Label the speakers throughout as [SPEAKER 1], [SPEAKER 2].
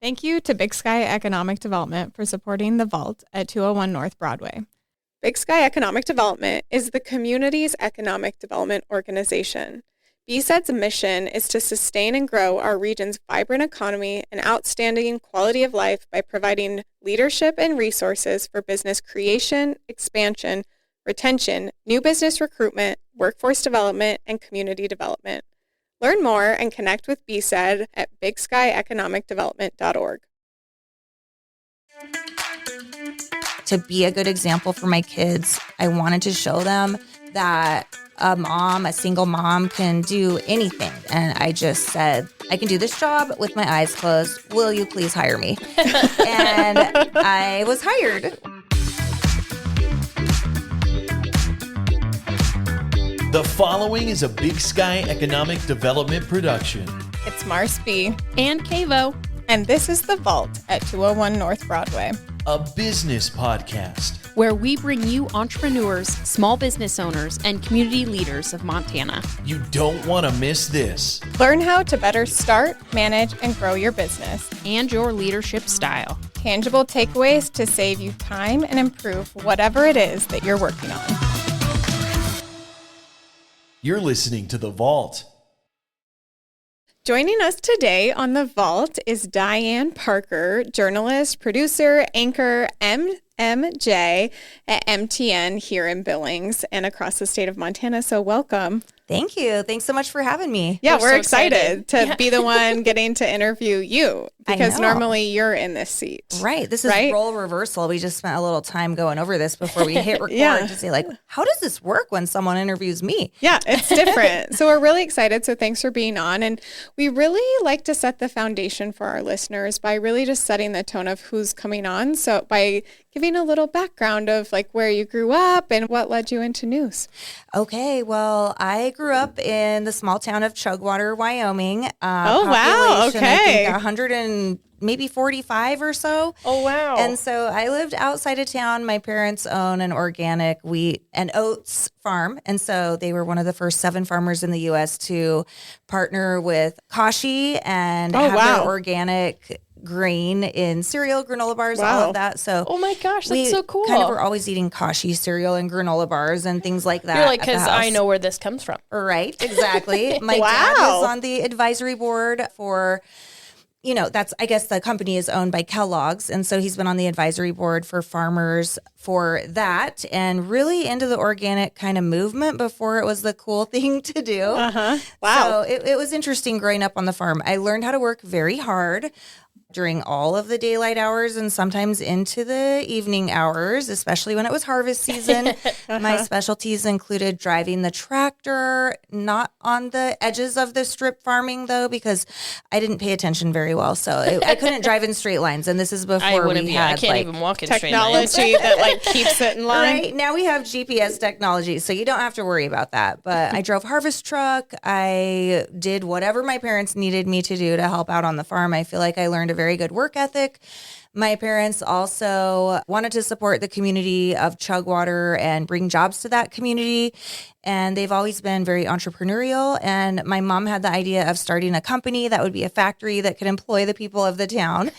[SPEAKER 1] Thank you to Big Sky Economic Development for supporting The Vault at 201 North Broadway.
[SPEAKER 2] Big Sky Economic Development is the community's economic development organization. BSED's mission is to sustain and grow our region's vibrant economy and outstanding quality of life by providing leadership and resources for business creation, expansion, retention, new business recruitment, workforce development, and community development. Learn more and connect with BSED at bigskyeconomicdevelopment.org.
[SPEAKER 3] To be a good example for my kids, I wanted to show them that a single mom can do anything. And I just said, I can do this job with my eyes closed. Will you please hire me? And I was hired.
[SPEAKER 4] The following is a Big Sky Economic Development production.
[SPEAKER 1] It's Mars B.
[SPEAKER 5] And Kavo.
[SPEAKER 1] And this is The Vault at 201 North Broadway.
[SPEAKER 4] A business podcast.
[SPEAKER 5] Where we bring you entrepreneurs, small business owners, and community leaders of Montana.
[SPEAKER 4] You don't want to miss this.
[SPEAKER 1] Learn how to better start, manage, and grow your business.
[SPEAKER 5] And your leadership style.
[SPEAKER 1] Tangible takeaways to save you time and improve whatever it is that you're working on.
[SPEAKER 4] You're listening to The Vault.
[SPEAKER 1] Joining us today on The Vault is Dianne Parker, journalist, producer, anchor, MJ at MTN here in Billings and across the state of Montana. So welcome.
[SPEAKER 3] Thank you. Thanks so much for having me.
[SPEAKER 1] Yeah, we're
[SPEAKER 5] so
[SPEAKER 1] excited to be the one getting to interview you because
[SPEAKER 3] know.
[SPEAKER 1] normally you're in this seat.
[SPEAKER 3] Right. This is role reversal. We just spent a little time going over this before we hit record to say, like, how does this work when someone interviews me?
[SPEAKER 1] Yeah, it's different. So we're really excited. So thanks for being on. And we really like to set the foundation for our listeners by really just setting the tone of who's coming on. So by giving a little background of like where you grew up and what led you into news.
[SPEAKER 3] Okay, well, I grew up in the small town of Chugwater, Wyoming.
[SPEAKER 1] Oh, wow. Okay.
[SPEAKER 3] I think 100 and maybe 45 or so.
[SPEAKER 1] Oh, wow.
[SPEAKER 3] And so I lived outside of town. My parents own an organic wheat and oats farm. And so they were one of the first 7 farmers in the U.S. to partner with Kashi and have their organic grain in cereal, granola bars, all of that. So,
[SPEAKER 5] oh my gosh, that's so cool.
[SPEAKER 3] Kind of were always eating Kashi cereal and granola bars and things like that.
[SPEAKER 5] You're like, because I know where this comes from.
[SPEAKER 3] Right, exactly. My dad was on the advisory board for, that's, I guess the company is owned by Kellogg's. And so he's been on the advisory board for farmers for that and really into the organic kind of movement before it was the cool thing to do.
[SPEAKER 1] Uh-huh. Wow.
[SPEAKER 3] So it was interesting growing up on the farm. I learned how to work very hard during all of the daylight hours and sometimes into the evening hours, especially when it was harvest season. My specialties included driving the tractor, not on the edges of the strip farming, though, because I didn't pay attention very well. So I couldn't drive in straight lines. And this is before we had
[SPEAKER 5] I can't even walk in straight lines.
[SPEAKER 1] Technology that like keeps it in line.
[SPEAKER 3] Right. Now we have GPS technology, so you don't have to worry about that. But I drove harvest truck. I did whatever my parents needed me to do to help out on the farm. I feel like I learned a very good work ethic. My parents also wanted to support the community of Chugwater and bring jobs to that community. And they've always been very entrepreneurial. And my mom had the idea of starting a company that would be a factory that could employ the people of the town.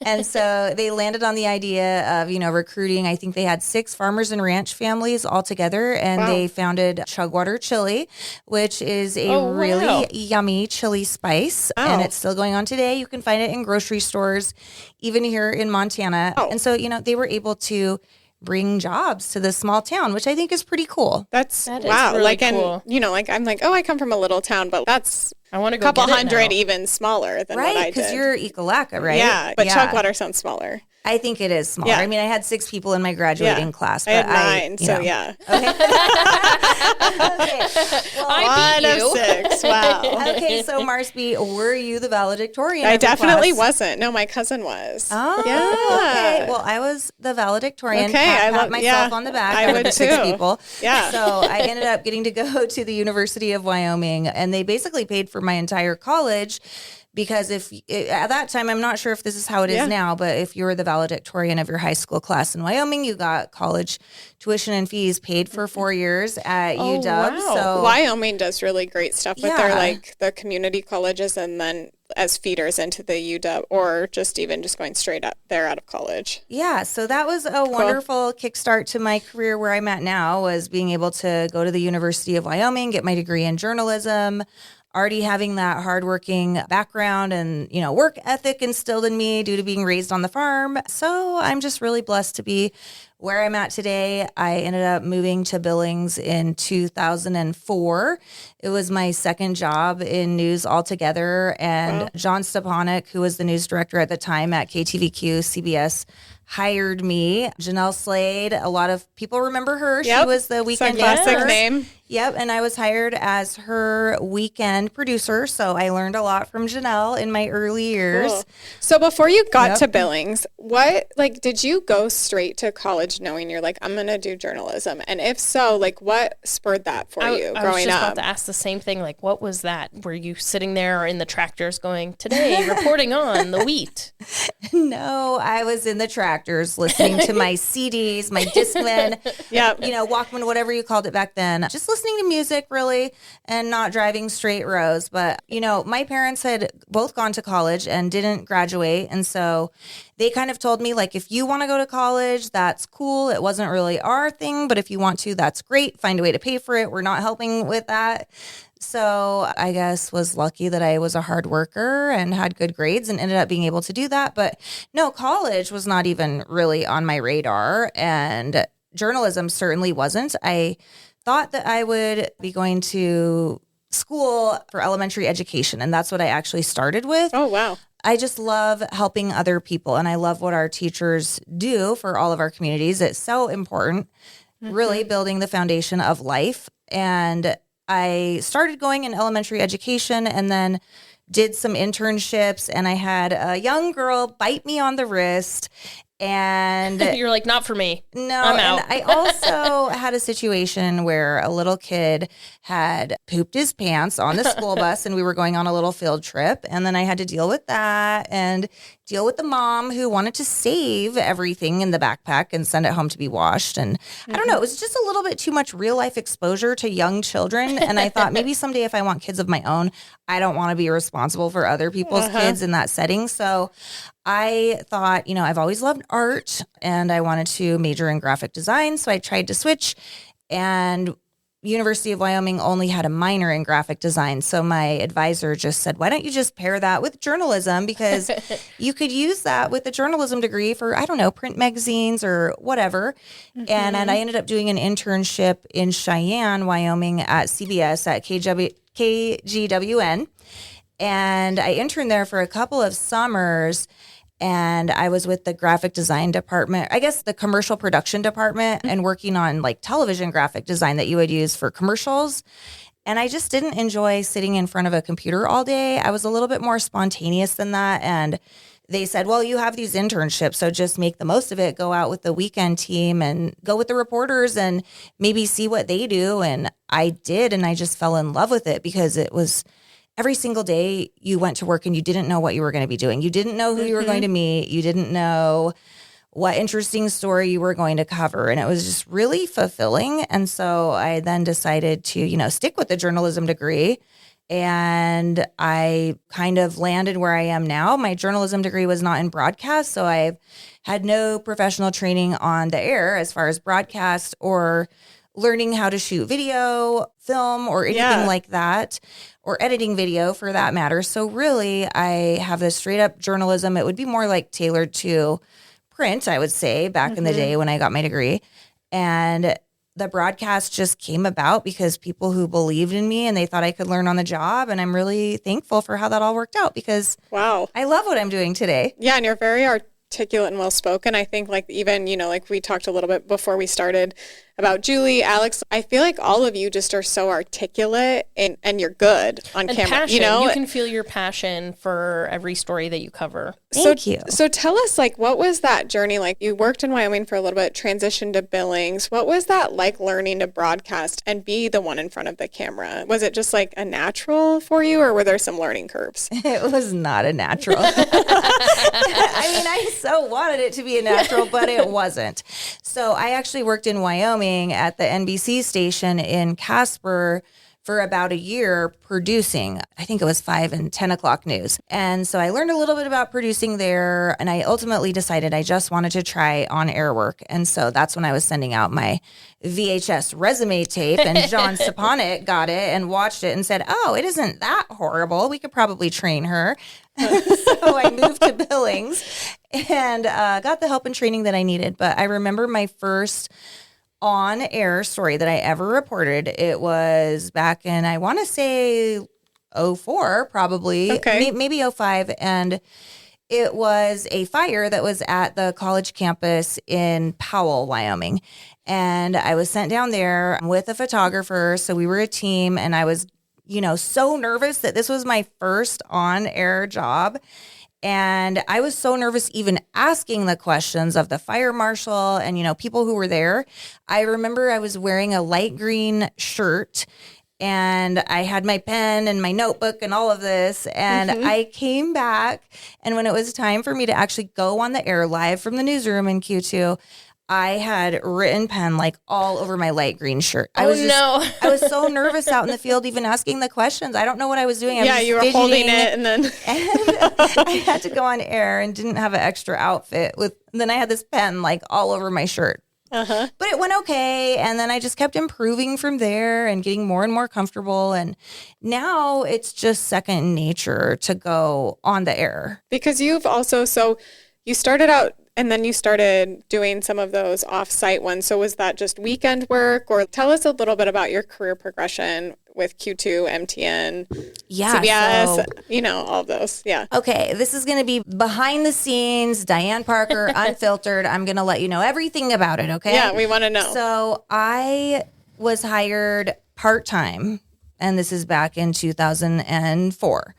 [SPEAKER 3] And so they landed on the idea of, recruiting. I think they had 6 farmers and ranch families all together. And they founded Chugwater Chili, which is a really yummy chili spice. And it's still going on today. You can find it in grocery stores, even here in Montana. And so, they were able to bring jobs to this small town, which I think is pretty cool.
[SPEAKER 1] That is really cool. And, I'm like, I come from a little town, but that's
[SPEAKER 5] I want to go
[SPEAKER 1] a couple
[SPEAKER 5] get it
[SPEAKER 1] hundred
[SPEAKER 5] now.
[SPEAKER 1] even smaller than what I did.
[SPEAKER 3] Right, because you're Ekalaka, right?
[SPEAKER 1] Yeah, but Chugwater sounds smaller.
[SPEAKER 3] I think it is smaller.
[SPEAKER 1] Yeah.
[SPEAKER 3] I mean, I had 6 people in my graduating class. But
[SPEAKER 1] I had 9, so yeah.
[SPEAKER 3] Okay. Okay. Well,
[SPEAKER 5] I beat you.
[SPEAKER 1] 1 of 6. Wow.
[SPEAKER 3] okay, so Marsby, were you the valedictorian?
[SPEAKER 1] I
[SPEAKER 3] of your
[SPEAKER 1] definitely
[SPEAKER 3] class?
[SPEAKER 1] wasn't. No, my cousin was.
[SPEAKER 3] Oh,
[SPEAKER 1] yeah.
[SPEAKER 3] okay. Well, I was the valedictorian.
[SPEAKER 1] Okay,
[SPEAKER 3] I
[SPEAKER 1] I
[SPEAKER 3] pat
[SPEAKER 1] love
[SPEAKER 3] myself on the back.
[SPEAKER 1] I would
[SPEAKER 3] of 6
[SPEAKER 1] too.
[SPEAKER 3] people.
[SPEAKER 1] Yeah.
[SPEAKER 3] So I ended up getting to go to the University of Wyoming, and they basically paid for my entire college. Because at that time, I'm not sure if this is how it is now, but if you were the valedictorian of your high school class in Wyoming, you got college tuition and fees paid for 4 years at UW.
[SPEAKER 1] Wow.
[SPEAKER 3] So
[SPEAKER 1] Wyoming does really great stuff with their the community colleges and then
[SPEAKER 2] as feeders into the UW or just going straight up there out of college?
[SPEAKER 3] Yeah, so that was a wonderful kickstart to my career. Where I'm at now was being able to go to the University of Wyoming, get my degree in journalism, already having that hardworking background and, work ethic instilled in me due to being raised on the farm. So I'm just really blessed to be where I'm at today. I ended up moving to Billings in 2004. It was my second job in news altogether. And John Stepanek, who was the news director at the time at KTVQ, CBS, hired me. Janelle Slade, a lot of people remember her.
[SPEAKER 2] Yep.
[SPEAKER 3] She was the weekend
[SPEAKER 2] classic name.
[SPEAKER 3] Yep, and I was hired as her weekend producer, so I learned a lot from Janelle in my early years.
[SPEAKER 2] Cool. So before you got to Billings, did you go straight to college knowing you're like, I'm going to do journalism? And if so, what spurred that for you growing up?
[SPEAKER 6] I was just about to ask the same thing. What was that? Were you sitting there in the tractors going, today, reporting on the wheat?
[SPEAKER 3] No, I was in the tractors listening to my CDs, my Discman, Walkman, whatever you called it back then. Just listening to music, really, and not driving straight rows. But, my parents had both gone to college and didn't graduate. And so they kind of told me, if you want to go to college, that's cool. It wasn't really our thing, but if you want to, that's great. Find a way to pay for it. We're not helping with that. So I guess was lucky that I was a hard worker and had good grades and ended up being able to do that. But no, college was not even really on my radar, and journalism certainly wasn't. I thought that I would be going to school for elementary education, and that's what I actually started with.
[SPEAKER 2] Oh, wow.
[SPEAKER 3] I just love helping other people, and I love what our teachers do for all of our communities. It's so important, really building the foundation of life. And I started going in elementary education and then did some internships, and I had a young girl bite me on the wrist. And
[SPEAKER 6] you're like, not for me.
[SPEAKER 3] No,
[SPEAKER 6] I'm out.
[SPEAKER 3] And I also had a situation where a little kid had pooped his pants on the school bus, and we were going on a little field trip. And then I had to deal with that and deal with the mom who wanted to save everything in the backpack and send it home to be washed. And I don't know, it was just a little bit too much real life exposure to young children. And I thought maybe someday if I want kids of my own, I don't want to be responsible for other people's kids in that setting. So I thought, I've always loved art and I wanted to major in graphic design. So I tried to switch, and University of Wyoming only had a minor in graphic design. So my advisor just said, why don't you just pair that with journalism? Because you could use that with a journalism degree for, I don't know, print magazines or whatever. And I ended up doing an internship in Cheyenne, Wyoming at CBS at KGWN. And I interned there for a couple of summers. And I was with the graphic design department, I guess the commercial production department, and working on television graphic design that you would use for commercials. And I just didn't enjoy sitting in front of a computer all day. I was a little bit more spontaneous than that. And they said, well, you have these internships, so just make the most of it. Go out with the weekend team and go with the reporters and maybe see what they do. And I did. And I just fell in love with it because it was every single day you went to work and you didn't know what you were going to be doing. You didn't know who you were going to meet. You didn't know what interesting story you were going to cover. And it was just really fulfilling. And so I then decided to, stick with the journalism degree. And I kind of landed where I am now. My journalism degree was not in broadcast, so I've had no professional training on the air as far as broadcast or learning how to shoot video, film, or anything like that, or editing video for that matter. So really, I have this straight up journalism. It would be more tailored to print, I would say, back in the day when I got my degree. And the broadcast just came about because people who believed in me and they thought I could learn on the job. And I'm really thankful for how that all worked out because I love what I'm doing today.
[SPEAKER 2] Yeah, and you're very articulate and well-spoken. I think even, we talked a little bit before we started about Julie, Alex. I feel like all of you just are so articulate and you're good on camera.
[SPEAKER 6] Passion. You can feel your passion for every story that you cover.
[SPEAKER 3] Thank you.
[SPEAKER 2] So tell us, what was that journey like? You worked in Wyoming for a little bit, transitioned to Billings. What was that like learning to broadcast and be the one in front of the camera? Was it just a natural for you, or were there some learning curves?
[SPEAKER 3] It was not a natural. I so wanted it to be a natural, but it wasn't. So I actually worked in Wyoming at the NBC station in Casper for about a year producing, I think it was 5 and 10 o'clock news. And so I learned a little bit about producing there, and I ultimately decided I just wanted to try on-air work. And so that's when I was sending out my VHS resume tape, and John Stepanek got it and watched it and said, oh, it isn't that horrible. We could probably train her. So I moved to Billings and got the help and training that I needed. But I remember my first on-air story that I ever reported. It was back in, I want to say, '04, probably, maybe '05. And it was a fire that was at the college campus in Powell, Wyoming. And I was sent down there with a photographer. So we were a team, and I was, so nervous that this was my first on-air job. And I was so nervous even asking the questions of the fire marshal and, people who were there. I remember I was wearing a light green shirt, and I had my pen and my notebook and all of this. And I came back, and when it was time for me to actually go on the air live from the newsroom in Q2, I had written pen like all over my light green shirt. I was so nervous out in the field, even asking the questions. I don't know what I was doing. I was
[SPEAKER 2] you were
[SPEAKER 3] fidgeting,
[SPEAKER 2] holding it, and then
[SPEAKER 3] I had to go on air and didn't have an extra outfit then I had this pen like all over my shirt. But it went okay. And then I just kept improving from there and getting more and more comfortable. And now it's just second nature to go on the air.
[SPEAKER 2] Because you've also, so you started out and then you started doing some of those off-site ones. So was that just weekend work, or tell us a little bit about your career progression with Q2, MTN, CBS, all of those. Yeah.
[SPEAKER 3] Okay. This is going to be behind the scenes, Dianne Parker, unfiltered. I'm going to let you know everything about it. Okay.
[SPEAKER 2] Yeah. We want to know.
[SPEAKER 3] So I was hired part-time, and this is back in 2004.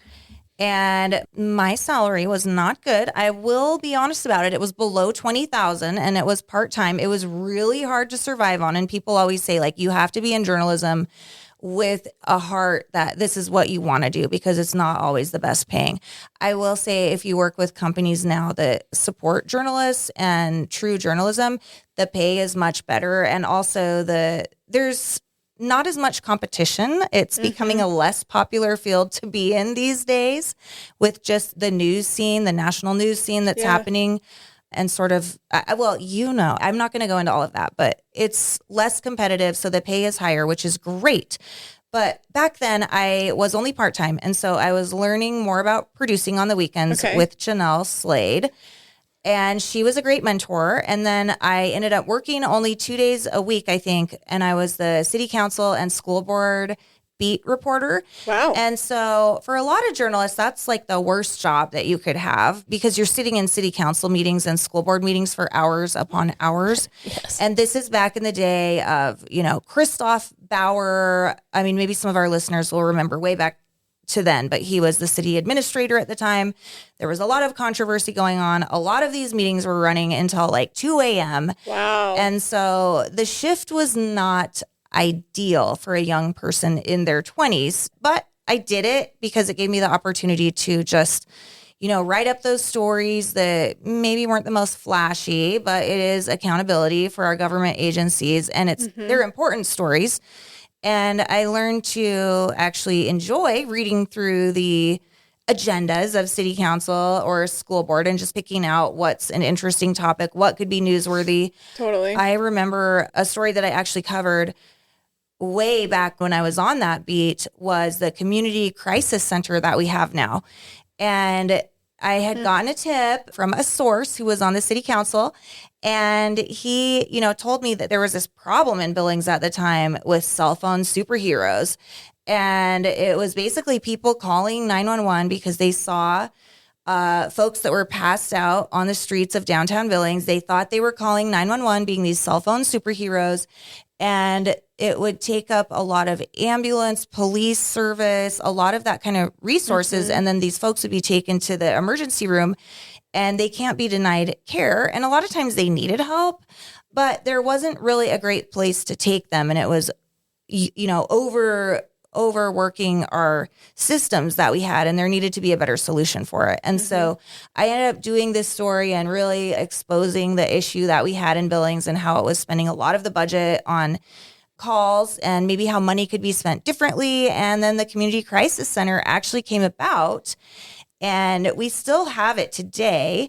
[SPEAKER 3] And my salary was not good. I will be honest about it. It was below $20,000, and it was part-time. It was really hard to survive on. And people always say, like, you have to be in journalism with a heart that this is what you want to do, because it's not always the best paying. I will say, if you work with companies now that support journalists and true journalism, the pay is much better. And also there's not as much competition. It's becoming a less popular field to be in these days, with just the news scene, the national news scene that's happening, and sort of, I'm not going to go into all of that, but it's less competitive. So the pay is higher, which is great. But back then I was only part-time. And so I was learning more about producing on the weekends with Janelle Slade. And she was a great mentor. And then I ended up working only 2 days a week, I think. And I was the city council and school board beat reporter.
[SPEAKER 2] Wow.
[SPEAKER 3] And so for a lot of journalists, that's like the worst job that you could have, because you're sitting in city council meetings and school board meetings for hours upon hours.
[SPEAKER 6] Yes.
[SPEAKER 3] And this is back in the day of, Christoph Bauer. I mean, maybe some of our listeners will remember way back to then, but he was the city administrator at the time. There was a lot of controversy going on. A lot of these meetings were running until like 2 a.m.
[SPEAKER 2] Wow.
[SPEAKER 3] And so the shift was not ideal for a young person in their 20s, but I did it because it gave me the opportunity to just, write up those stories that maybe weren't the most flashy, but it is accountability for our government agencies, and they're important stories. And I learned to actually enjoy reading through the agendas of city council or school board and just picking out what's an interesting topic, what could be newsworthy.
[SPEAKER 2] Totally.
[SPEAKER 3] I remember a story that I actually covered way back when I was on that beat was the community crisis center that we have now. And I had gotten a tip from a source who was on the city council, and he, told me that there was this problem in Billings at the time with cell phone superheroes. And it was basically people calling 911 because they saw folks that were passed out on the streets of downtown Billings. They thought they were calling 911, being these cell phone superheroes. And it would take up a lot of ambulance, police service, a lot of that kind of resources. And then these folks would be taken to the emergency room, and they can't be denied care. And a lot of times they needed help, but there wasn't really a great place to take them. And it was, overworking our systems that we had, and there needed to be a better solution for it. And so I ended up doing this story and really exposing the issue that we had in Billings and how it was spending a lot of the budget on calls and maybe how money could be spent differently. And then the Community Crisis Center actually came about, and we still have it today.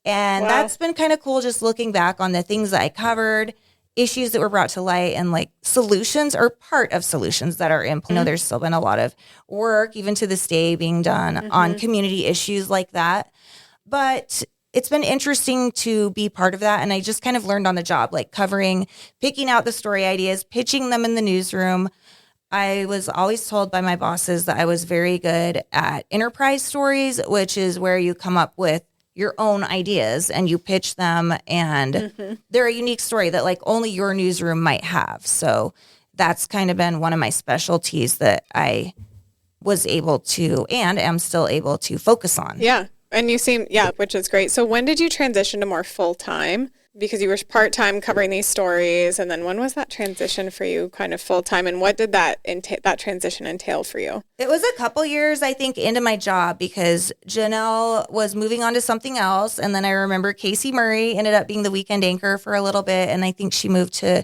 [SPEAKER 3] And that's been kind of cool, just looking back on the things that I covered, issues that were brought to light, and like solutions or part of solutions that are in. You know, there's still been a lot of work, even to this day, being done on community issues like that. But it's been interesting to be part of that. And I just kind of learned on the job, like picking out the story ideas, pitching them in the newsroom. I was always told by my bosses that I was very good at enterprise stories, which is where you come up with your own ideas and you pitch them, and they're a unique story that like only your newsroom might have. So that's kind of been one of my specialties that I was able to and am still able to focus on.
[SPEAKER 2] Yeah. And you seem, which is great. So when did you transition to more full-time? Because you were part-time covering these stories. And then when was that transition for you kind of full-time? And what did that transition entail for you?
[SPEAKER 3] It was a couple years, I think, into my job, because Janelle was moving on to something else. And then I remember Casey Murray ended up being the weekend anchor for a little bit. And I think she moved to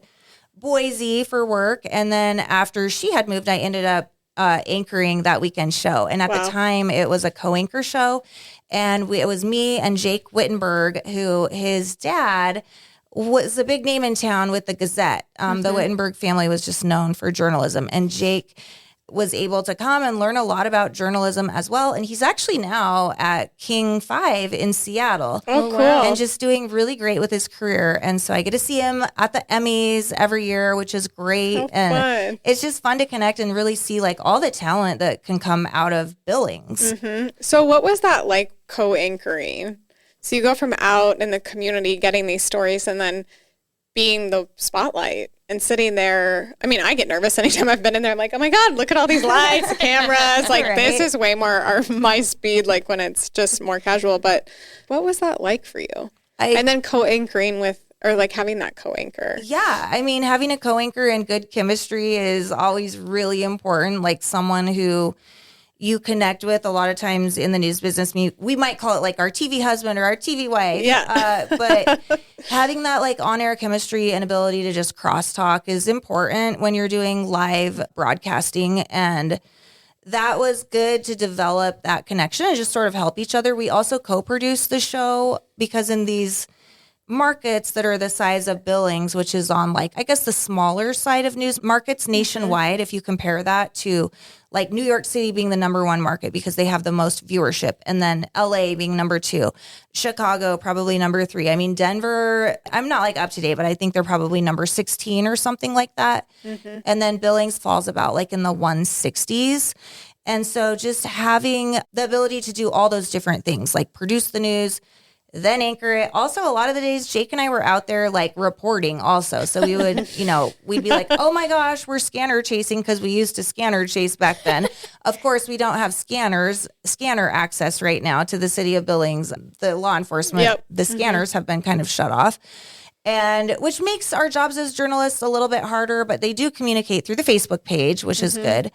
[SPEAKER 3] Boise for work. And then after she had moved, I ended up anchoring that weekend show. And at the time, it was a co-anchor show. And it was me and Jake Wittenberg, who his dad was a big name in town with the Gazette. The Wittenberg family was just known for journalism. And Jake was able to come and learn a lot about journalism as well. And he's actually now at King 5 in Seattle.
[SPEAKER 2] Oh, cool.
[SPEAKER 3] And just doing really great with his career. And so I get to see him at the Emmys every year, which is great.
[SPEAKER 2] How
[SPEAKER 3] and
[SPEAKER 2] fun.
[SPEAKER 3] It's just fun to connect and really see like all the talent that can come out of Billings.
[SPEAKER 2] So what was that like co-anchoring? So you go from out in the community getting these stories and then being the spotlight and sitting there. I mean, I get nervous anytime I've been in there. I'm like, oh my God, look at all these lights, the cameras. Like this is way more my speed, like when it's just more casual. But what was that like for you? And then co-anchoring with, or like having that co-anchor.
[SPEAKER 3] Yeah. I mean, having a co-anchor and good chemistry is always really important. Like someone who you connect with. A lot of times in the news business, we might call it like our TV husband or our TV wife.
[SPEAKER 2] Yeah.
[SPEAKER 3] But having that like on-air chemistry and ability to just crosstalk is important when you're doing live broadcasting. And that was good to develop that connection and just sort of help each other. We also co-produce the show because in these markets that are the size of Billings, which is on like, I guess the smaller side of news markets nationwide, if you compare that to like New York City being the number one market because they have the most viewership, and then LA being number 2, Chicago probably number 3. I mean, Denver, I'm not like up to date, but I think they're probably number 16 or something like that. And then Billings falls about like in the 160s. And so just having the ability to do all those different things, like produce the news, then anchor it. Also, a lot of the days, Jake and I were out there like reporting also. So we would, we'd be like, oh my gosh, we're scanner chasing because we used to scanner chase back then. Of course, we don't have scanner access right now to the city of Billings. The law enforcement, the scanners have been kind of shut off. And which makes our jobs as journalists a little bit harder, but they do communicate through the Facebook page, which is good.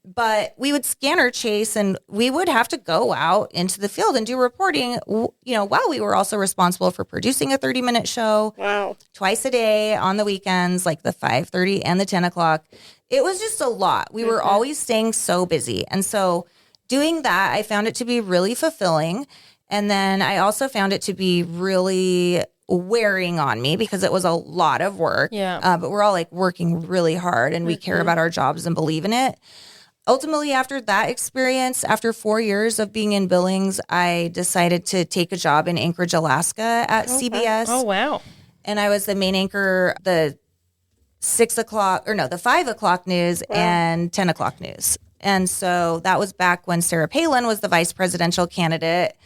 [SPEAKER 3] But we would scanner chase and we would have to go out into the field and do reporting, while we were also responsible for producing a 30-minute show.
[SPEAKER 2] Wow.
[SPEAKER 3] Twice a day on the weekends, like the 5:30 and the 10 o'clock. It was just a lot. We were always staying so busy. And so doing that, I found it to be really fulfilling. And then I also found it to be really wearing on me because it was a lot of work.
[SPEAKER 6] Yeah.
[SPEAKER 3] But we're all like working really hard and we care about our jobs and believe in it. Ultimately, after that experience, after 4 years of being in Billings, I decided to take a job in Anchorage, Alaska at CBS.
[SPEAKER 6] Oh, wow.
[SPEAKER 3] And I was the main anchor, the 5 o'clock news and 10 o'clock news. And so that was back when Sarah Palin was the vice presidential candidate.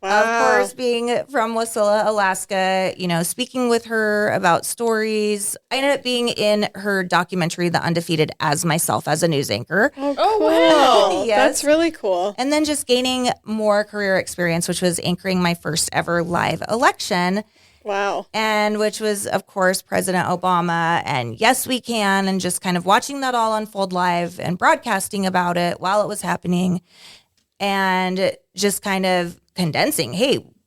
[SPEAKER 3] Wow. Of course, being from Wasilla, Alaska, speaking with her about stories. I ended up being in her documentary, The Undefeated, as myself as a news anchor.
[SPEAKER 2] Oh, wow.
[SPEAKER 3] Yes.
[SPEAKER 2] That's really cool.
[SPEAKER 3] And then just gaining more career experience, which was anchoring my first ever live election.
[SPEAKER 2] Wow.
[SPEAKER 3] And which was, of course, President Obama and Yes, We Can, and just kind of watching that all unfold live and broadcasting about it while it was happening. And just kind of condensing,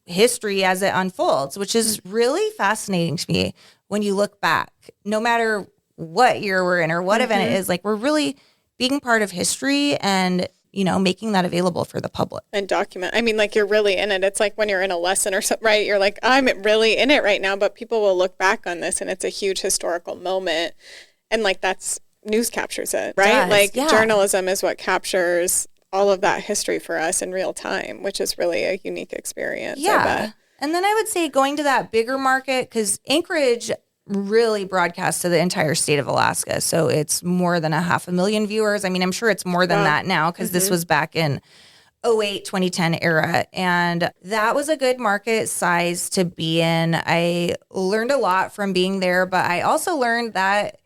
[SPEAKER 3] history as it unfolds, which is really fascinating to me when you look back. No matter what year we're in or what event it is. Like, we're really being part of history and, you know, making that available for the public.
[SPEAKER 2] And document. I mean, like, you're really in it. It's like when you're in a lesson or something, right? You're like, I'm really in it right now, but people will look back on this and it's a huge historical moment. And like, that's news captures it, right? Like journalism is what captures all of that history for us in real time, which is really a unique experience.
[SPEAKER 3] Yeah. And then I would say going to that bigger market, because Anchorage really broadcasts to the entire state of Alaska. So it's more than 500,000 viewers. I mean, I'm sure it's more than that now, because this was back in 2008, 2010 era. And that was a good market size to be in. I learned a lot from being there, but I also learned that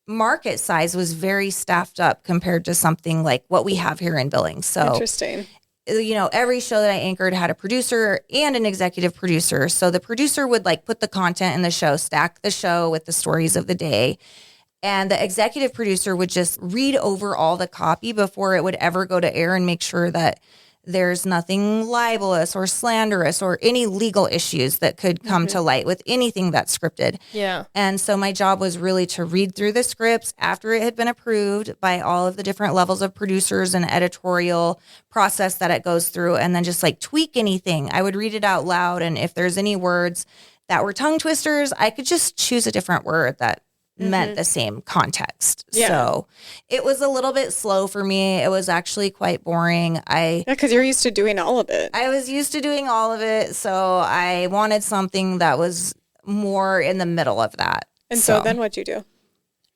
[SPEAKER 3] market size was very staffed up compared to something like what we have here in Billings. So
[SPEAKER 2] interesting.
[SPEAKER 3] You know, every show that I anchored had a producer and an executive producer. So the producer would like put the content in the show, stack the show with the stories of the day. And the executive producer would just read over all the copy before it would ever go to air and make sure that there's nothing libelous or slanderous or any legal issues that could come to light with anything that's scripted.
[SPEAKER 6] Yeah.
[SPEAKER 3] And so my job was really to read through the scripts after it had been approved by all of the different levels of producers and editorial process that it goes through, and then just like tweak anything. I would read it out loud. And if there's any words that were tongue twisters, I could just choose a different word that meant the same context.
[SPEAKER 2] Yeah.
[SPEAKER 3] So it was a little bit slow for me. It was actually quite boring.
[SPEAKER 2] Because you're used to doing all of it.
[SPEAKER 3] I was used to doing all of it. So I wanted something that was more in the middle of that.
[SPEAKER 2] And so then what'd you do?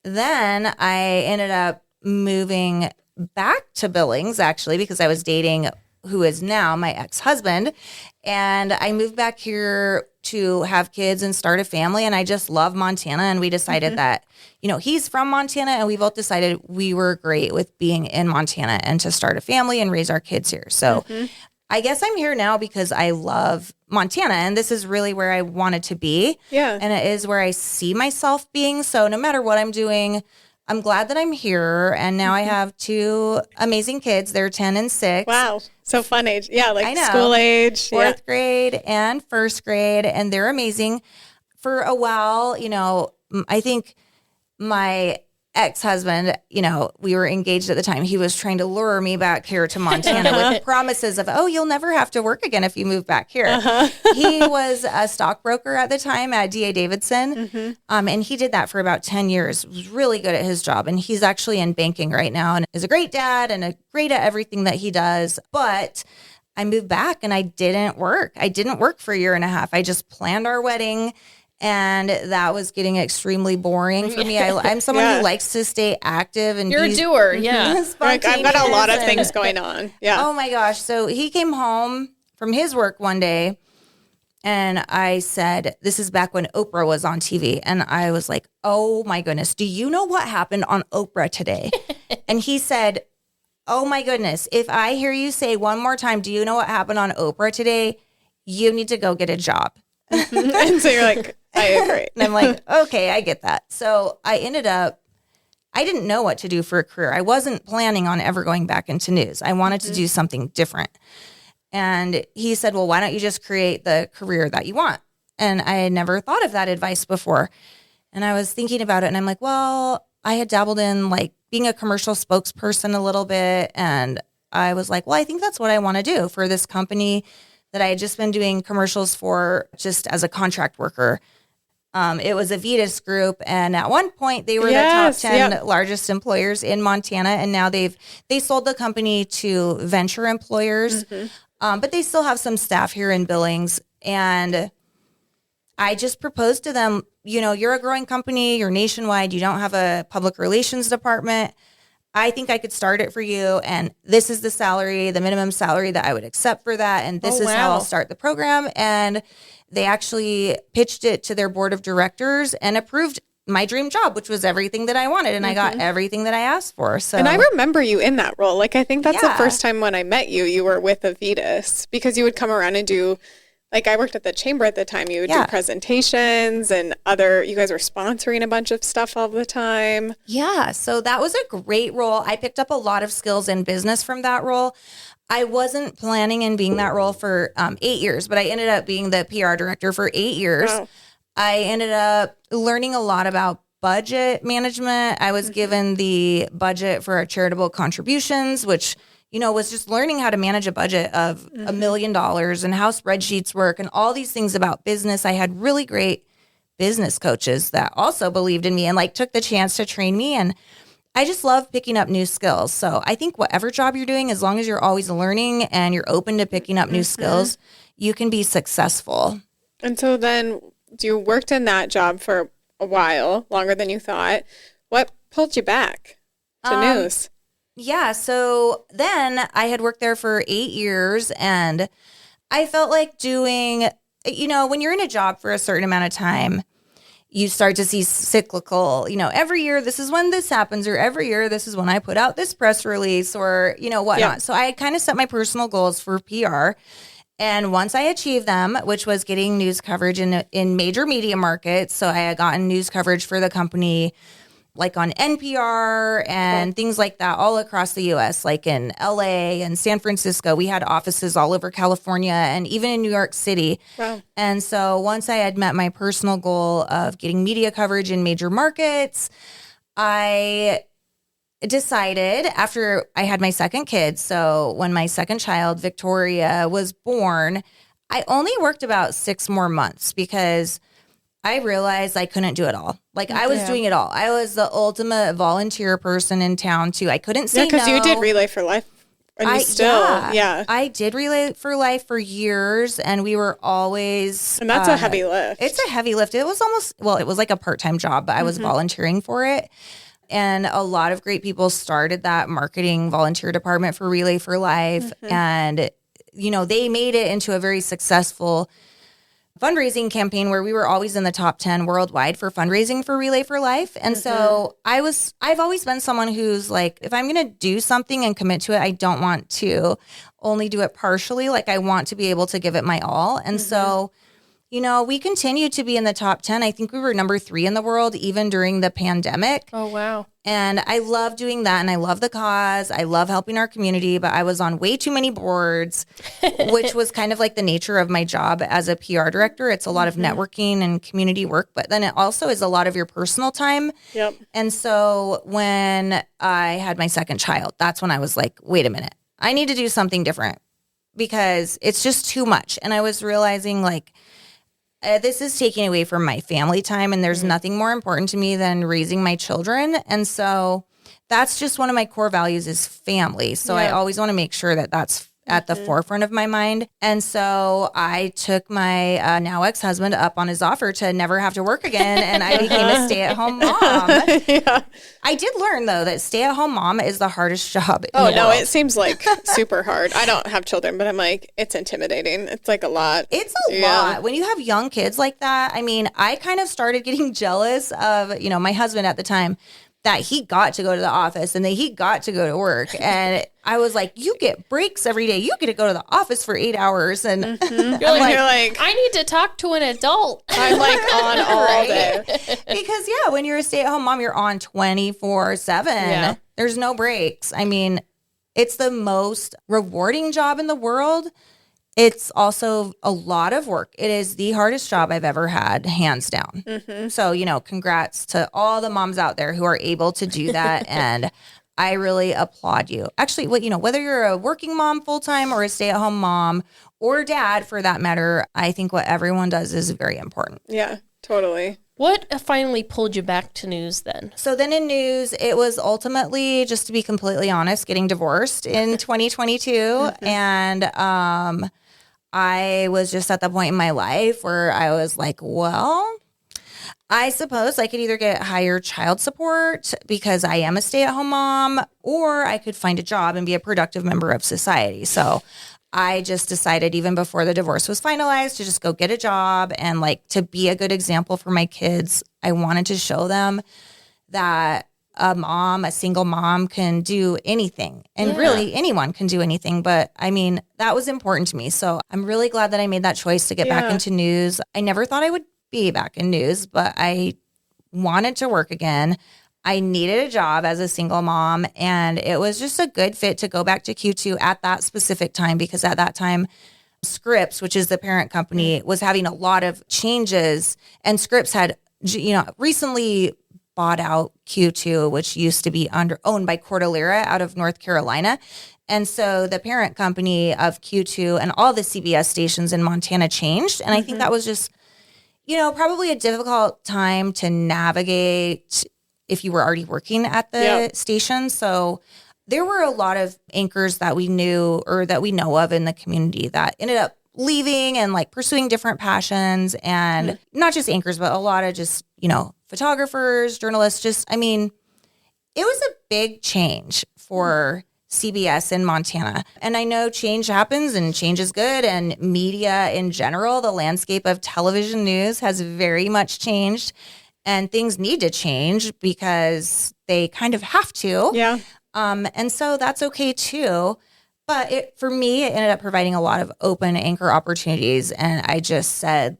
[SPEAKER 3] Then I ended up moving back to Billings, actually, because I was dating who is now my ex-husband. And I moved back here to have kids and start a family. And I just love Montana. And we decided that, you know, he's from Montana, and we both decided we were great with being in Montana and to start a family and raise our kids here. So I guess I'm here now because I love Montana, and this is really where I wanted to be.
[SPEAKER 2] Yeah.
[SPEAKER 3] And it is where I see myself being. So no matter what I'm doing, I'm glad that I'm here. And now I have 2 amazing kids. They're 10 and 6.
[SPEAKER 2] Wow. So fun age. Yeah. Like
[SPEAKER 3] I know.
[SPEAKER 2] school age.
[SPEAKER 3] 4th grade and 1st grade. And they're amazing. For a while, you know, I think my ex-husband, you know, we were engaged at the time. He was trying to lure me back here to Montana with promises of, oh, you'll never have to work again if you move back here. He was a stockbroker at the time at D.A. Davidson. And he did that for about 10 years. Was really good at his job. And he's actually in banking right now and is a great dad and great at everything that he does. But I moved back and I didn't work. I didn't work for a year and a half. I just planned our wedding. And that was getting extremely boring for me. I'm someone who likes to stay active and
[SPEAKER 6] you're a doer. Yeah.
[SPEAKER 2] Like, I've got a lot of things going on. Yeah.
[SPEAKER 3] Oh my gosh. So he came home from his work one day and I said, this is back when Oprah was on TV. And I was like, oh my goodness, do you know what happened on Oprah today? And he said, oh my goodness, if I hear you say one more time, do you know what happened on Oprah today? You need to go get a job.
[SPEAKER 2] And so you're like, I agree.
[SPEAKER 3] And I'm like, okay, I get that. So I didn't know what to do for a career. I wasn't planning on ever going back into news. I wanted to do something different. And he said, well, why don't you just create the career that you want? And I had never thought of that advice before. And I was thinking about it and I'm like, well, I had dabbled in like being a commercial spokesperson a little bit. And I was like, well, I think that's what I want to do for this company that I had just been doing commercials for just as a contract worker. It was a Vetus group. And at one point they were the top 10 largest employers in Montana. And now they sold the company to venture employers. But they still have some staff here in Billings. And I just proposed to them, you know, you're a growing company, you're nationwide, you don't have a public relations department. I think I could start it for you. And this is the salary, the minimum salary that I would accept for that. And this is how I'll start the program. And they actually pitched it to their board of directors and approved my dream job, which was everything that I wanted. And I got everything that I asked for. So,
[SPEAKER 2] and I remember you in that role. Like, I think that's the first time when I met you, you were with Avitas, because you would come around and do, like, I worked at the chamber at the time. You would do presentations and you guys were sponsoring a bunch of stuff all the time.
[SPEAKER 3] Yeah. So that was a great role. I picked up a lot of skills in business from that role. I wasn't planning on being that role for 8 years, but I ended up being the PR director for 8 years. Wow. I ended up learning a lot about budget management. I was given the budget for our charitable contributions, which, was just learning how to manage a budget of $1 million and how spreadsheets work and all these things about business. I had really great business coaches that also believed in me and took the chance to train me. And I just love picking up new skills. So I think whatever job you're doing, as long as you're always learning and you're open to picking up new skills, you can be successful.
[SPEAKER 2] And so then you worked in that job for a while, longer than you thought. What pulled you back to news?
[SPEAKER 3] Yeah. So then I had worked there for 8 years and I felt like doing, when you're in a job for a certain amount of time, you start to see cyclical, every year this is when this happens, or every year this is when I put out this press release, or, whatnot. Yeah. So I kind of set my personal goals for PR. And once I achieved them, which was getting news coverage in major media markets, so I had gotten news coverage for the company, on NPR and things like that all across the U.S., in L.A. and San Francisco. We had offices all over California and even in New York City.
[SPEAKER 2] Wow.
[SPEAKER 3] And so once I had met my personal goal of getting media coverage in major markets, I decided after I had my second kid, so when my second child, Victoria, was born, I only worked about 6 more months because I realized I couldn't do it all. I was doing it all. I was the ultimate volunteer person in town too. I couldn't say no.
[SPEAKER 2] Yeah, because you did Relay for Life. And
[SPEAKER 3] I did Relay for Life for years, and we were always...
[SPEAKER 2] And that's a heavy lift.
[SPEAKER 3] It's a heavy lift. It was it was like a part-time job, but I was volunteering for it. And a lot of great people started that marketing volunteer department for Relay for Life. And, they made it into a very successful fundraising campaign where we were always in the top 10 worldwide for fundraising for Relay for Life. And so I've always been someone who's if I'm going to do something and commit to it, I don't want to only do it partially. I want to be able to give it my all. And so, we continue to be in the top 10. I think we were number 3 in the world, even during the pandemic.
[SPEAKER 6] Oh, wow.
[SPEAKER 3] And I love doing that. And I love the cause. I love helping our community, but I was on way too many boards, which was kind of the nature of my job as a PR director. It's a lot of networking and community work, but then it also is a lot of your personal time.
[SPEAKER 2] Yep.
[SPEAKER 3] And so when I had my second child, that's when I was wait a minute, I need to do something different because it's just too much. And I was realizing this is taking away from my family time, and there's nothing more important to me than raising my children. And so that's just one of my core values is family. So I always want to make sure that that's at the forefront of my mind. And so I took my now ex-husband up on his offer to never have to work again, and I became a stay-at-home mom. I did learn, though, that stay-at-home mom is the hardest job in the world.
[SPEAKER 2] It seems super hard. I don't have children, but I'm it's intimidating. It's a lot.
[SPEAKER 3] It's a lot. When you have young kids like that, I kind of started getting jealous of, my husband at the time, that he got to go to the office and that he got to go to work. And I was you get breaks every day. You get to go to the office for 8 hours. And
[SPEAKER 6] you're I need to talk to an adult.
[SPEAKER 2] I'm on all day.
[SPEAKER 3] Because, when you're a stay-at-home mom, you're on 24/7. Yeah. There's no breaks. It's the most rewarding job in the world. It's also a lot of work. It is the hardest job I've ever had, hands down. So, congrats to all the moms out there who are able to do that. And I really applaud you. Actually, whether you're a working mom full-time or a stay-at-home mom or dad, for that matter, I think what everyone does is very important.
[SPEAKER 2] Yeah, totally.
[SPEAKER 6] What finally pulled you back to news then?
[SPEAKER 3] So then in news, it was ultimately, just to be completely honest, getting divorced in 2022. And I was just at the point in my life where I was well, I suppose I could either get higher child support because I am a stay-at-home mom, or I could find a job and be a productive member of society. So I just decided, even before the divorce was finalized, to just go get a job and to be a good example for my kids. I wanted to show them that a single mom can do anything, and really anyone can do anything. But that was important to me. So I'm really glad that I made that choice to get back into news. I never thought I would be back in news, but I wanted to work again. I needed a job as a single mom, and it was just a good fit to go back to Q2 at that specific time, because at that time, Scripps, which is the parent company, was having a lot of changes, and Scripps had, recently bought out Q2, which used to be owned by Cordillera out of North Carolina. And so the parent company of Q2 and all the CBS stations in Montana changed. And I think that was just, probably a difficult time to navigate if you were already working at the station. So there were a lot of anchors that we knew or that we know of in the community that ended up leaving and like pursuing different passions, and not just anchors, but a lot of just, photographers, journalists, it was a big change for CBS in Montana. And I know change happens and change is good, and media in general, the landscape of television news has very much changed, and things need to change because they kind of have to.
[SPEAKER 2] Yeah.
[SPEAKER 3] And so that's okay too. But for me, it ended up providing a lot of open anchor opportunities. And I just said,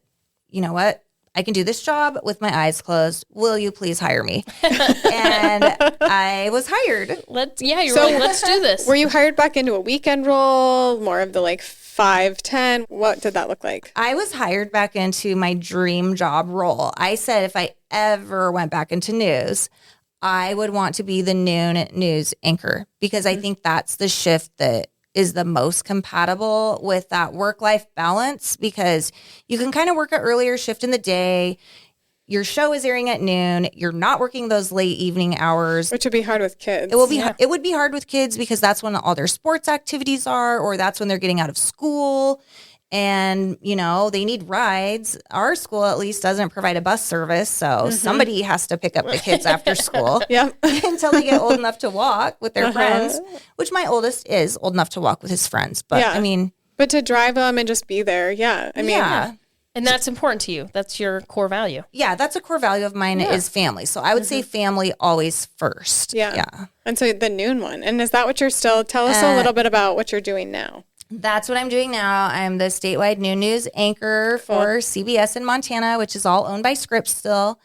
[SPEAKER 3] you know what? I can do this job with my eyes closed. Will you please hire me? And I was hired.
[SPEAKER 6] Let's do this.
[SPEAKER 2] Were you hired back into a weekend role, more of the 5-10? What did that look like?
[SPEAKER 3] I was hired back into my dream job role. I said if I ever went back into news, I would want to be the noon news anchor, because I think that's the shift that is the most compatible with that work-life balance, because you can kind of work an earlier shift in the day. Your show is airing at noon. You're not working those late evening hours.
[SPEAKER 2] Which would be hard with kids.
[SPEAKER 3] It would be hard with kids because that's when all their sports activities are, or that's when they're getting out of school. And, they need rides. Our school at least doesn't provide a bus service. So somebody has to pick up the kids after school until they get old enough to walk with their friends, which my oldest is old enough to walk with his friends. But
[SPEAKER 2] but to drive them and just be there. Yeah.
[SPEAKER 6] And that's important to you. That's your core value.
[SPEAKER 3] Yeah, that's a core value of mine is family. So I would say family always first.
[SPEAKER 2] Yeah. And so the noon one. And is that what tell us a little bit about what you're doing now?
[SPEAKER 3] That's what I'm doing now. I'm the statewide noon news anchor for CBS in Montana, which is all owned by Scripps still.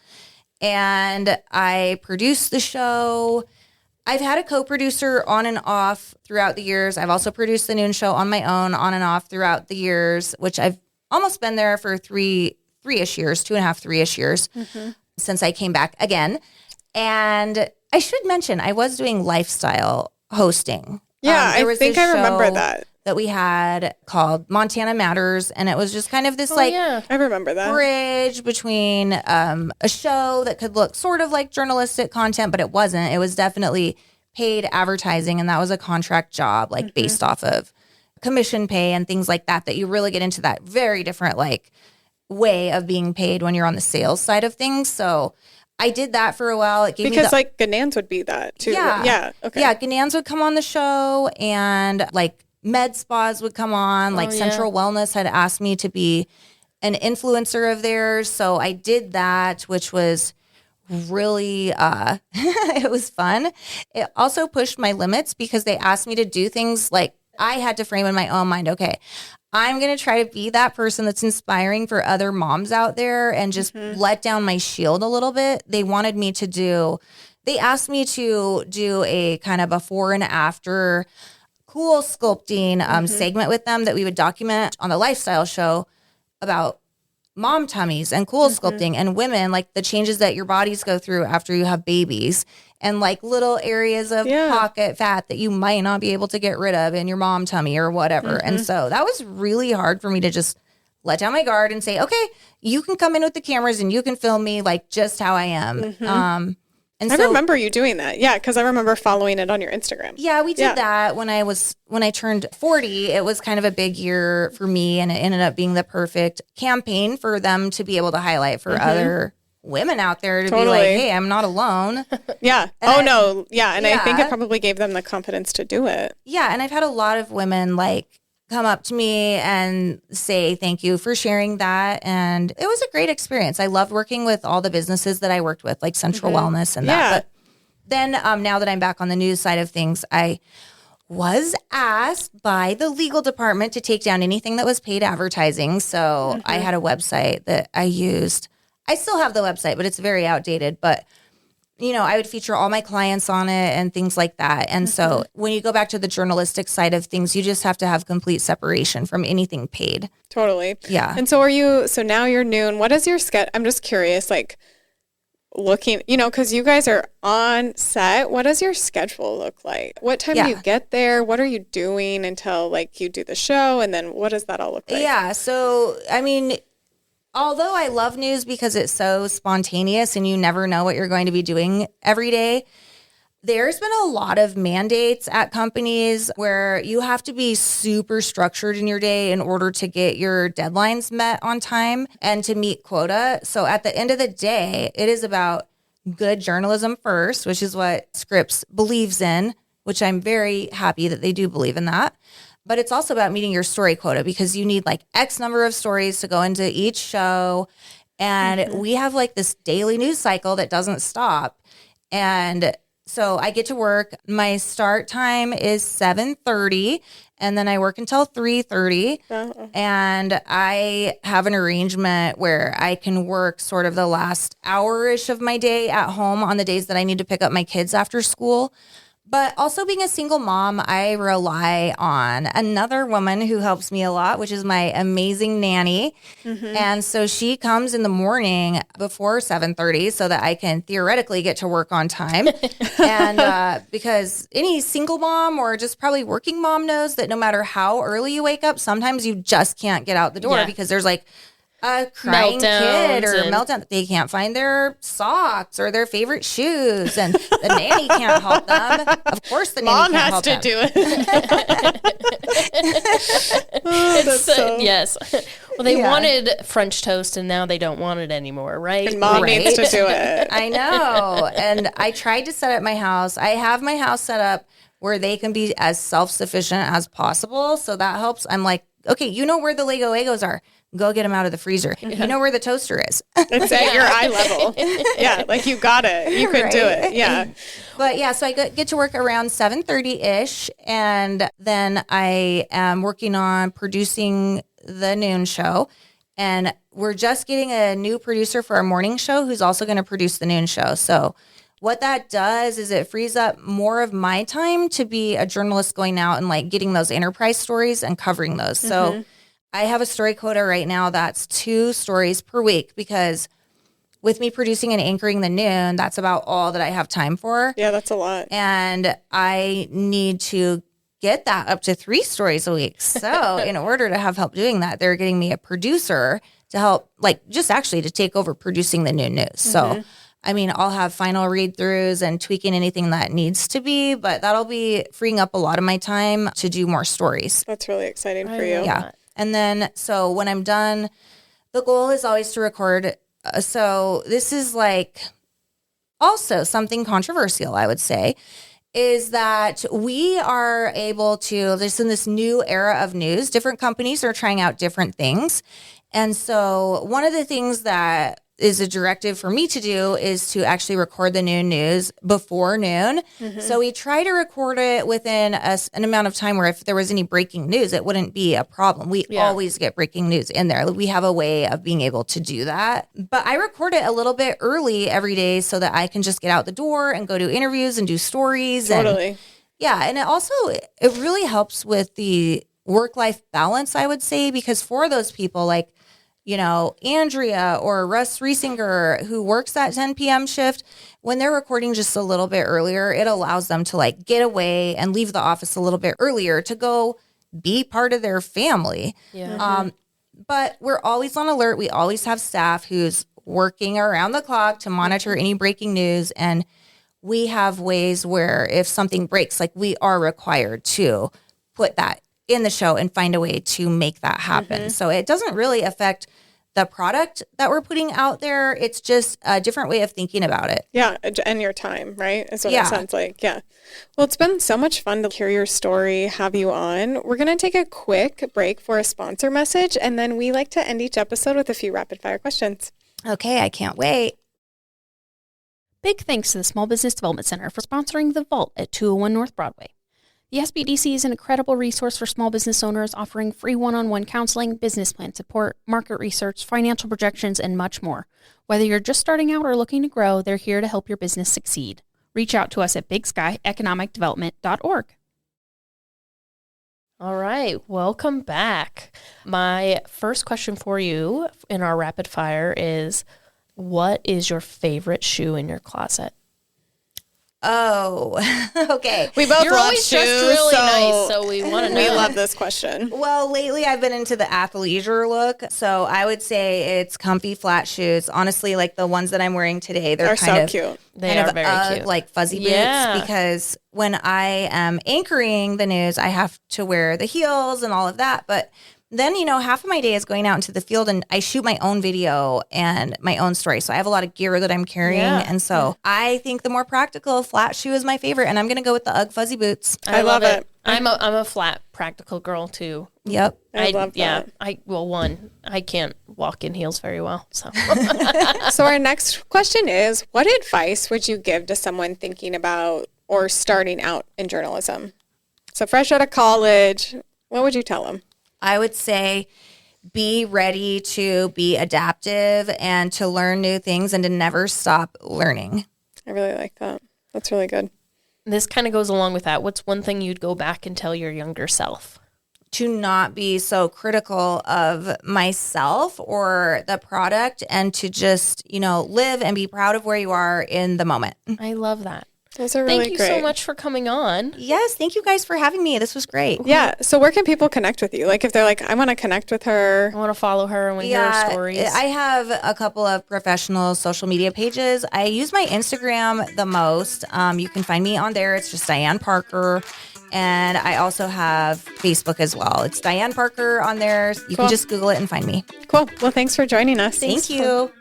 [SPEAKER 3] And I produce the show. I've had a co-producer on and off throughout the years. I've also produced the noon show on my own on and off throughout the years, which I've almost been there for 3-ish years, 2.5, 3-ish years since I came back again. And I should mention, I was doing lifestyle hosting.
[SPEAKER 2] Yeah, I think I remember that
[SPEAKER 3] we had called Montana Matters, and it was just kind of this
[SPEAKER 2] I remember that
[SPEAKER 3] bridge between a show that could look sort of like journalistic content, but it wasn't. It was definitely paid advertising, and that was a contract job, based off of commission pay and things like that you really get into that very different way of being paid when you're on the sales side of things. So I did that for a while. It gave
[SPEAKER 2] me Ganans would be that too.
[SPEAKER 3] Yeah.
[SPEAKER 2] Okay.
[SPEAKER 3] Yeah. Ganans would come on the show, and med spas would come on. Central Wellness had asked me to be an influencer of theirs. So I did that, which was really, it was fun. It also pushed my limits because they asked me to do things I had to frame in my own mind, okay, I'm going to try to be that person that's inspiring for other moms out there and just let down my shield a little bit. They asked me to do a kind of before and after cool sculpting segment with them that we would document on the lifestyle show about mom tummies and cool sculpting and women, the changes that your bodies go through after you have babies, and little areas of pocket fat that you might not be able to get rid of in your mom tummy or whatever. And so that was really hard for me to just let down my guard and say, okay, you can come in with the cameras and you can film me just how I am. And
[SPEAKER 2] I remember you doing that. Yeah, because I remember following it on your Instagram.
[SPEAKER 3] Yeah, we did that when I turned 40. It was kind of a big year for me, and it ended up being the perfect campaign for them to be able to highlight for other women out there to be hey, I'm not alone.
[SPEAKER 2] Yeah. And I think it probably gave them the confidence to do it.
[SPEAKER 3] Yeah, and I've had a lot of women come up to me and say thank you for sharing that. And it was a great experience. I loved working with all the businesses that I worked with, like Central Wellness and that. But then now that I'm back on the news side of things, I was asked by the legal department to take down anything that was paid advertising. So I had a website that I used. I still have the website, but it's very outdated. But I would feature all my clients on it and things like that. And so when you go back to the journalistic side of things, you just have to have complete separation from anything paid.
[SPEAKER 2] Totally.
[SPEAKER 3] Yeah.
[SPEAKER 2] And so so now you're noon. What is your schedule? I'm just curious, looking, because you guys are on set, what does your schedule look like? What time do you get there? What are you doing until like you do the show? And then what does that all look like?
[SPEAKER 3] Yeah. So, I mean, although I love news because it's so spontaneous and you never know what you're going to be doing every day, there's been a lot of mandates at companies where you have to be super structured in your day in order to get your deadlines met on time and to meet quota. So at the end of the day, it is about good journalism first, which is what Scripps believes in, which I'm very happy that they do believe in that. But it's also about meeting your story quota because you need like X number of stories to go into each show. And we have like this daily news cycle that doesn't stop. And so I get to work. My start time is 7:30, and then I work until 3:30. And I have an arrangement where I can work sort of the last hour-ish of my day at home on the days that I need to pick up my kids after school. But also being a single mom, I rely on another woman who helps me a lot, which is my amazing nanny. And so she comes in the morning before 7:30 so that I can theoretically get to work on time. And because any single mom or just probably working mom knows that no matter how early you wake up, sometimes you just can't get out the door because there's like a crying kid or meltdown. They can't find their socks or their favorite shoes, and the nanny can't help them. Of course, the nanny can't help them.
[SPEAKER 2] Mom has to do it.
[SPEAKER 6] Yes. Well, they wanted French toast, and now they don't want it anymore, right?
[SPEAKER 2] And mom needs to do it.
[SPEAKER 3] I know. And I tried to set up my house. I have my house set up where they can be as self-sufficient as possible. So that helps. I'm like, okay, you know where the Lego Legos are. Go get them out of the freezer. You know where the toaster is.
[SPEAKER 2] It's at your eye level. Yeah, like you got it. You could do it. Yeah.
[SPEAKER 3] But yeah, so I get to work around 7:30-ish, and then I am working on producing the noon show. And we're just getting a new producer for our morning show who's also going to produce the noon show. So what that does is it frees up more of my time to be a journalist going out and like getting those enterprise stories and covering those. So I have a story quota right now that's 2 stories per week because with me producing and anchoring the noon, that's about all that I have time for.
[SPEAKER 2] Yeah, that's a lot.
[SPEAKER 3] And I need to get that up to 3 stories a week. So in order to have help doing that, they're getting me a producer to help, like just actually to take over producing the noon news. So I mean, I'll have final read-throughs and tweaking anything that needs to be, but that'll be freeing up a lot of my time to do more stories.
[SPEAKER 2] That's really exciting for you.
[SPEAKER 3] Yeah. And then, so when I'm done, the goal is always to record. So this is like also something controversial, I would say, is that we are able to, just in this new era of news, different companies are trying out different things. And so one of the things that is a directive for me to do is to actually record the noon news before noon. So we try to record it within an amount of time where if there was any breaking news, it wouldn't be a problem. We always get breaking news in there. We have a way of being able to do that. But I record it a little bit early every day so that I can just get out the door and go do interviews and do stories.
[SPEAKER 2] Totally.
[SPEAKER 3] And it really helps with the work-life balance, I would say, because for those people like, you know, Andrea or Russ Riesinger, who works that 10 p.m. shift, when they're recording just a little bit earlier, it allows them to like get away and leave the office a little bit earlier to go be part of their family. But we're always on alert. We always have staff who's working around the clock to monitor any breaking news. And we have ways where if something breaks, like we are required to put that in the show and find a way to make that happen. So it doesn't really affect the product that we're putting out there. It's just a different way of thinking about it.
[SPEAKER 2] Yeah, and your time, right? Is what it sounds like. Yeah. Well, it's been so much fun to hear your story, have you on. We're going to take a quick break for a sponsor message, and then we like to end each episode with a few rapid fire questions.
[SPEAKER 3] Okay, I can't wait.
[SPEAKER 5] Big thanks to the Small Business Development Center for sponsoring The Vault at 201 North Broadway. The SBDC is an incredible resource for small business owners, offering free one-on-one counseling, business plan support, market research, financial projections, and much more. Whether you're just starting out or looking to grow, they're here to help your business succeed. Reach out to us at bigsky.economicdevelopment.org.
[SPEAKER 6] All right, welcome back. My first question for you in our rapid fire is, What is your favorite shoe in your closet?
[SPEAKER 3] Oh, okay.
[SPEAKER 2] We both
[SPEAKER 6] You're
[SPEAKER 2] love
[SPEAKER 6] always
[SPEAKER 2] shoes,
[SPEAKER 6] dressed really nice, so we want to know.
[SPEAKER 2] we love this question.
[SPEAKER 3] Well, lately I've been into the athleisure look. So I would say it's comfy flat shoes. Honestly, like the ones that I'm wearing today, they're
[SPEAKER 2] They're
[SPEAKER 3] kind
[SPEAKER 2] so
[SPEAKER 3] of
[SPEAKER 2] cute.
[SPEAKER 6] They
[SPEAKER 3] kind
[SPEAKER 6] are
[SPEAKER 3] of
[SPEAKER 6] very cute.
[SPEAKER 3] like fuzzy boots,
[SPEAKER 6] Yeah.
[SPEAKER 3] because when I am anchoring the news, I have to wear the heels and all of that. But then, half of my day is going out into the field, and I shoot my own video and my own story. So I have a lot of gear that I'm carrying.
[SPEAKER 6] Yeah.
[SPEAKER 3] And so I think the more practical flat shoe is my favorite. And I'm going to go with the UGG fuzzy boots.
[SPEAKER 2] I love it.
[SPEAKER 6] I'm a flat practical girl too.
[SPEAKER 3] Yep.
[SPEAKER 2] I love that.
[SPEAKER 6] I can't walk in heels very well. So
[SPEAKER 2] So our next question is, what advice would you give to someone thinking about or starting out in journalism? So fresh out of college, what would you tell them?
[SPEAKER 3] I would say be ready to be adaptive and to learn new things and to never stop learning.
[SPEAKER 2] I really like that. That's really good.
[SPEAKER 6] this kind of goes along with that. What's one thing you'd go back and tell your younger self?
[SPEAKER 3] To not be so critical of myself or the product, and to just, live and be proud of where you are in the moment.
[SPEAKER 6] I love that.
[SPEAKER 2] Those are really
[SPEAKER 6] Thank you
[SPEAKER 2] great.
[SPEAKER 6] so much for coming on.
[SPEAKER 3] Yes, thank you guys for having me. This was great.
[SPEAKER 2] Yeah. So where can people connect with you? Like if they're like, I want to connect with her.
[SPEAKER 6] I want to follow her and hear her stories.
[SPEAKER 3] I have a couple of professional social media pages. I use my Instagram the most. You can find me on there. It's just Dianne Parker. And I also have Facebook as well. It's Dianne Parker on there. You can just Google it and find me.
[SPEAKER 2] Cool. Well, thanks for joining us.
[SPEAKER 3] Thank you.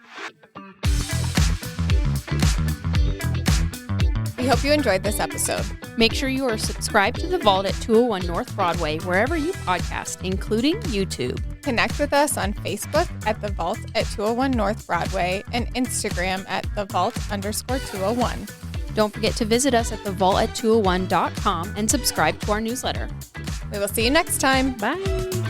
[SPEAKER 1] We hope you enjoyed this episode.
[SPEAKER 5] Make sure you are subscribed to The Vault at 201 North Broadway, wherever you podcast, including YouTube.
[SPEAKER 1] Connect with us on Facebook at The Vault at 201 North Broadway and Instagram at The Vault_201.
[SPEAKER 5] Don't forget to visit us at thevault at 201.com and subscribe to our newsletter.
[SPEAKER 1] We will see you next time.
[SPEAKER 5] Bye.